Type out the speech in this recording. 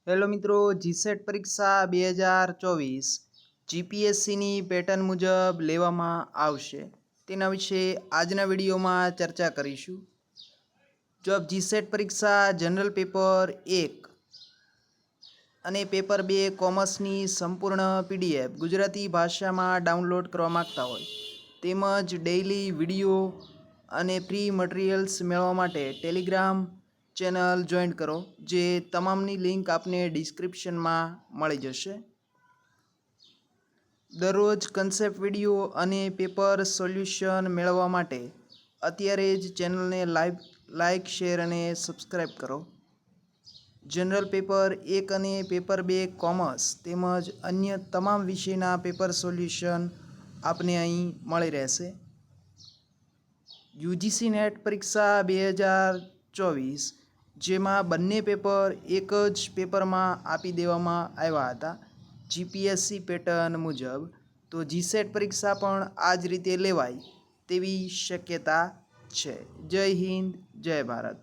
Hello મિત્રો, GSET પરીક્ષા 2024 જીપીએસસીની pattern મુજબ લેવામાં આવશે તેના વિશે આજના વિડીયોમાં ચર્ચા કરીશું। જો આપ જીસેટ પરીક્ષા જનરલ પેપર 1 અને પેપર 2 કોમર્સની સંપૂર્ણ પીડીએફ ગુજરાતી ભાષામાં ડાઉનલોડ કરવા માંગતા હોય તેમજ ડેઇલી વિડીયો અને ફ્રી મટીરિયલ્સ મેળવવા માટે ટેલિગ્રામ ચેનલ જોઈન કરો, જે તમામની લિંક આપને ડિસ્ક્રિપ્શનમાં મળી જશે। દરરોજ કન્સેપ્ટ વિડીયો અને પેપર સોલ્યુશન મેળવવા માટે અત્યારે જ ચેનલને લાઈક શેર અને સબસ્ક્રાઈબ કરો। જનરલ પેપર 1 અને પેપર 2 કોમર્સ તેમજ અન્ય તમામ વિષયના પેપર સોલ્યુશન આપને અહીં મળી રહેશે। યુજીસી નેટ પરીક્ષા 2024 જેમાં બંને પેપર એક જ પેપરમાં આપી દેવામાં આવ્યા હતા જીપીએસસી પેટર્ન મુજબ, તો જીસેટ પરીક્ષા પણ આ જ રીતે લેવાય તેવી શક્યતા છે। જય હિન્દ, જય ભારત।